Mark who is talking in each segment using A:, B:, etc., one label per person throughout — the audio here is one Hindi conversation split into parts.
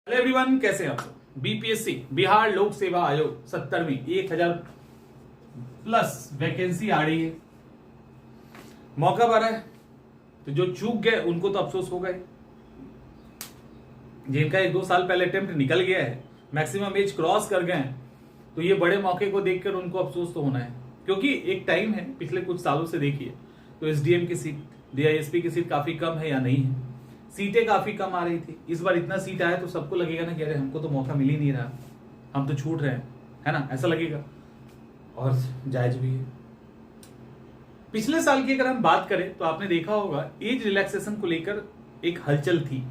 A: हेलो एवरीवन, कैसे हैं आप सब। बीपीएससी बिहार लोक सेवा आयोग 70 में 1000 प्लस वैकेंसी आ रही है। मौका बड़ा है, तो जो चूक गए उनको तो अफसोस होगा ही। जिनका 1-2 साल पहले अटेम्प्ट निकल गया है, मैक्सिमम एज क्रॉस कर गए हैं, तो ये बड़े मौके को देखकर उनको अफसोस तो होना है। क्योंकि एक टाइम है, पिछले कुछ सालों से देखिए तो एसडीएम की सीट, डीआईएसपी की सीट काफी कम है या नहीं है, सीटें काफी कम आ रही थी। इस बार इतना सीट आया तो सबको लगेगा ना कि अरे हमको तो मौका मिल ही नहीं रहा, हम तो छूट रहे हैं, है ना, ऐसा लगेगा। और जायज भी है। पिछले साल की अगर हम बात करें तो आपने देखा होगा एज रिलैक्सेशन को लेकर एक हलचल थी,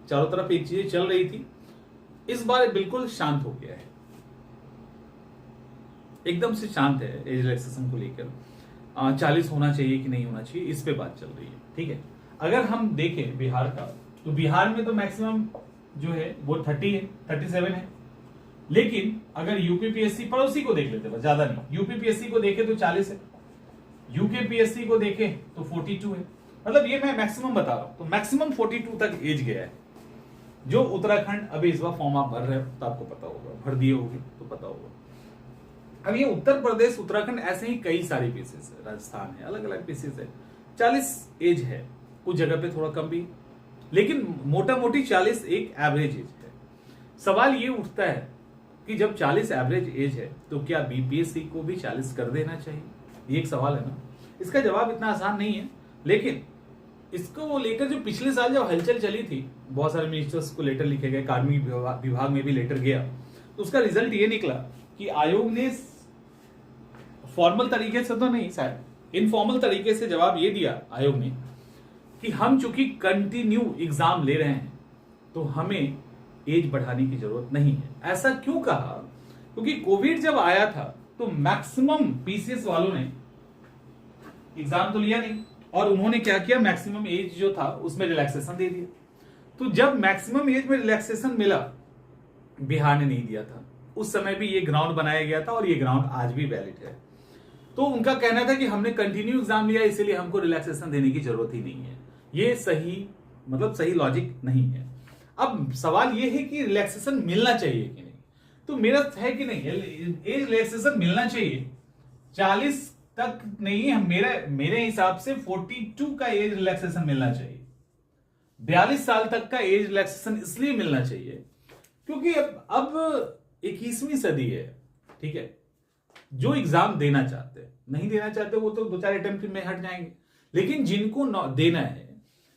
A: चारों तरफ एक चीजें चल रही थी। इस बार बिल्कुल शांत हो गया है, एकदम से शांत है एज रिलैक्सेशन को लेकर। 40 होना चाहिए कि नहीं होना चाहिए, इस पे बात चल रही है। ठीक है, अगर हम देखें बिहार का, तो बिहार में तो मैक्सिमम जो है वो 30 है, 37 है। लेकिन अगर यूपीपीएससी पड़ोसी को देख लेते, बस ज्यादा नहीं, यूपीपीएससी को देखे तो 40 है, यूकेपीएससी को देखे तो 42 है। मतलब ये मैं मैक्सिमम बता रहा हूं, तो मैक्सिमम 42 तक एज गया है। जो उत्तराखंड, अभी इस बार फॉर्म आप भर रहे हो तो आपको पता होगा, भर दिए होगे तो पता होगा। अब ये उत्तर प्रदेश, उत्तराखंड, ऐसे ही कई सारी पीसेस है, राजस्थान है, अलग अलग पीसेस है। 40 एज है, कुछ जगह पे थोड़ा कम भी, लेकिन मोटा मोटी 40 एक एवरेज एज है। सवाल ये उठता है कि जब 40 एवरेज एज है तो क्या बीपीएससी को भी 40 कर देना चाहिए? ये एक सवाल है ना। इसका जवाब इतना आसान नहीं है, लेकिन इसको लेकर जो पिछले साल जब हलचल चली थी, बहुत सारे मिनिस्टर्स को लेटर लिखे गए, कार्मिक विभाग में भी लेटर गया, तो उसका रिजल्ट ये निकला कि आयोग ने फॉर्मल तरीके से तो नहीं, शायद इनफॉर्मल तरीके से जवाब ये दिया आयोग ने कि हम चूंकि कंटिन्यू एग्जाम ले रहे हैं तो हमें एज बढ़ाने की जरूरत नहीं है। ऐसा क्यों कहा? क्योंकि कोविड जब आया था तो मैक्सिमम पीसीएस वालों ने एग्जाम तो लिया नहीं, और उन्होंने क्या किया, मैक्सिमम एज जो था उसमें रिलैक्सेशन दे दिया। तो जब मैक्सिमम एज में रिलैक्सेशन मिला, बिहार ने नहीं दिया था, उस समय भी ये ग्राउंड बनाया गया था और ये ग्राउंड आज भी वैलिड है। तो उनका कहना था कि हमने कंटिन्यू एग्जाम लिया, इसीलिए हमको रिलैक्सेशन देने की जरूरत ही नहीं है। ये सही, मतलब सही लॉजिक नहीं है। अब सवाल ये है कि रिलैक्सेशन मिलना चाहिए कि नहीं। तो मेरा है कि नहीं, एज रिलैक्सेशन मिलना चाहिए। 40 तक नहीं, मेरे हिसाब से 42 का एज रिलैक्सेशन मिलना चाहिए। 42 साल तक का एज रिलैक्सेशन इसलिए मिलना चाहिए क्योंकि अब 21वीं सदी है। ठीक है, जो एग्जाम देना चाहते हैं, नहीं देना चाहते वो तो 2-4 अटेम्प्ट में हट जाएंगे, लेकिन जिनको देना है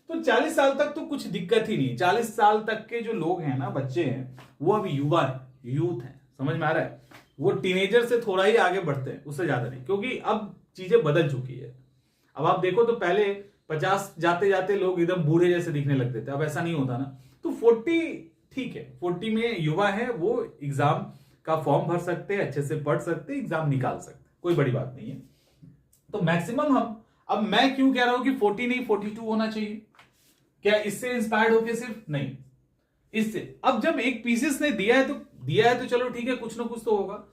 A: तो 40 साल तक तो कुछ दिक्कत ही नहीं। 40 साल तक के जो लोग हैं ना, बच्चे हैं, वो अभी युवा है, यूथ है, समझ में आ रहा है। वो टीनेजर से थोड़ा ही आगे बढ़ते हैं, उससे ज्यादा नहीं, क्योंकि अब चीजें बदल चुकी है। अब आप देखो तो पहले 50 जाते जाते लोग एकदम बूढ़े जैसे दिखने लगते थे, अब ऐसा नहीं होता ना। तो 40 ठीक है, 40 में युवा है, वो एग्जाम का फॉर्म भर सकते हैं, अच्छे से पढ़ सकते हैं, एग्जाम निकाल सकते हैं, कोई बड़ी बात नहीं है। तो मैक्सिमम हम, अब मैं क्यों कह रहा हूं कि 40 नहीं 42 होना चाहिए? क्या इससे इंस्पायर्ड होके सिर्फ? नहीं, इससे अब जब एक पीसीएस ने दिया है तो चलो ठीक है, कुछ ना कुछ तो होगा।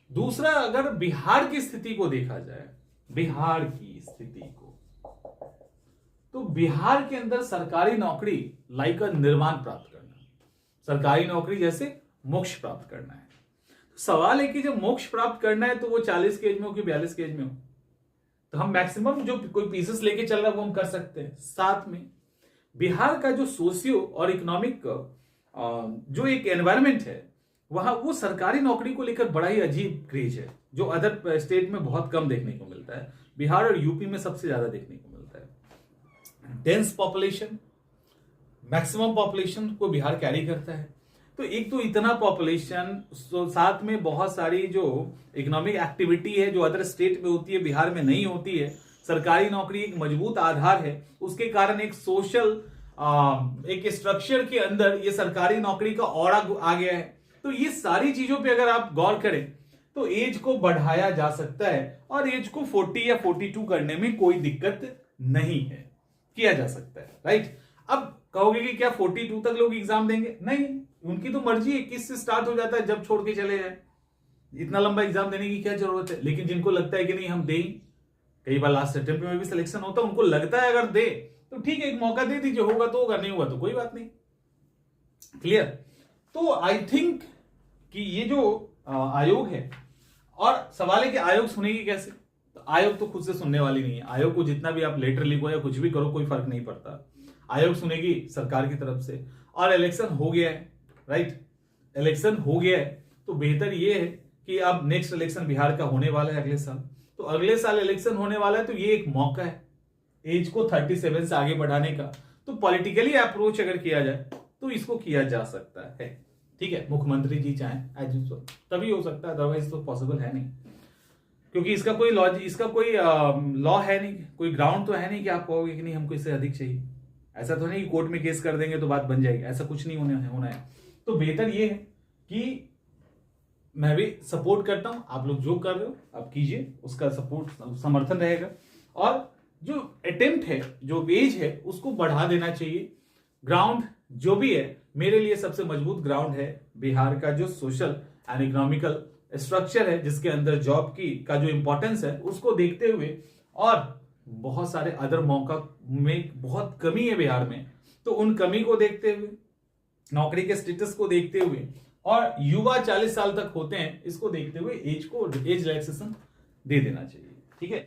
A: दूसरा, अगर बिहार की स्थिति को देखा जाए, बिहार की स्थिति को, तो बिहार के अंदर सरकारी नौकरी लाइक अ निर्वाण प्राप्त करना, सरकारी नौकरी जैसे मोक्ष प्राप्त करना है। सवाल है कि जब मोक्ष प्राप्त करना है तो वो 40 के एज में हो कि 42 के एज में हो। तो हम मैक्सिमम जो कोई पीसेस लेके चल रहा है वो हम कर सकते हैं। साथ में बिहार का जो सोशियो और इकोनॉमिक जो एक एनवायरमेंट है, वहां वो सरकारी नौकरी को लेकर बड़ा ही अजीब क्रेज है, जो अदर स्टेट में बहुत कम देखने को मिलता है। बिहार और यूपी में सबसे ज्यादा देखने को मिलता है। डेंस पॉपुलेशन, मैक्सिमम पॉपुलेशन को बिहार कैरी करता है। तो एक तो इतना पॉपुलेशन, साथ में बहुत सारी जो इकोनॉमिक एक्टिविटी है जो अदर स्टेट में होती है, बिहार में नहीं होती है। सरकारी नौकरी एक मजबूत आधार है, उसके कारण एक सोशल एक स्ट्रक्चर के अंदर ये सरकारी नौकरी का ऑरा आ गया है। तो ये सारी चीजों पे अगर आप गौर करें तो एज को बढ़ाया जा सकता है, और एज को 40 या 42 करने में कोई दिक्कत नहीं है, किया जा सकता है, राइट। अब कहोगे कि क्या 42 तक लोग एग्जाम देंगे? नहीं, उनकी तो मर्जी है, 21 से स्टार्ट हो जाता है, जब छोड़ के चले जाए, इतना लंबा एग्जाम देने की क्या जरूरत है। लेकिन जिनको लगता है कि नहीं हम दें, कई बार लास्ट अटेम्प्ट में भी सिलेक्शन होता है, उनको लगता है अगर दे तो ठीक है, एक मौका दे दीजिए, होगा तो होगा, नहीं होगा तो कोई बात नहीं। क्लियर? तो आई थिंक कि ये जो आयोग है, और सवाल है कि आयोग सुनेगी कैसे? तो आयोग तो खुद से सुनने वाली नहीं है। आयोग को जितना भी आप लेटर लिखो या कुछ भी करो कोई फर्क नहीं पड़ता। आयोग सुनेगी सरकार की तरफ से। और इलेक्शन हो गया है, राइट, इलेक्शन हो गया है, तो बेहतर ये है कि अब नेक्स्ट इलेक्शन बिहार का होने वाला है अगले साल। तो अगले साल इलेक्शन होने वाला है, तो ये एक मौका है एज को 37 से आगे बढ़ाने का। तो पॉलिटिकली अप्रोच अगर किया जाए तो इसको किया जा सकता है, ठीक है। मुख्यमंत्री जी चाहें एज यूजुअल तभी हो सकता है, अदरवाइज तो पॉसिबल है नहीं, क्योंकि इसका कोई लॉ है नहीं, कोई ग्राउंड तो है नहीं कि आप कहोगे कि नहीं हमको इससे अधिक चाहिए। ऐसा तो नहीं कि कोर्ट में केस कर देंगे तो बात बन जाएगी, ऐसा कुछ नहीं होना है। तो बेहतर ये है कि मैं भी सपोर्ट करता हूं, आप लोग जो कर रहे हो आप कीजिए, उसका सपोर्ट समर्थन रहेगा। और जो अटेम्प्ट है, जो एज है, उसको बढ़ा देना चाहिए। ग्राउंड जो भी है, मेरे लिए सबसे मजबूत ग्राउंड है बिहार का जो सोशल एंड इकोनॉमिकल स्ट्रक्चर है, जिसके अंदर जॉब की का जो इंपॉर्टेंस है उसको देखते हुए, और बहुत सारे अदर मौका में बहुत कमी है बिहार में, तो उन कमी को देखते हुए, नौकरी के स्टेटस को देखते हुए, और युवा 40 साल तक होते हैं, इसको देखते हुए एज रिलैक्सेशन दे देना चाहिए, ठीक है।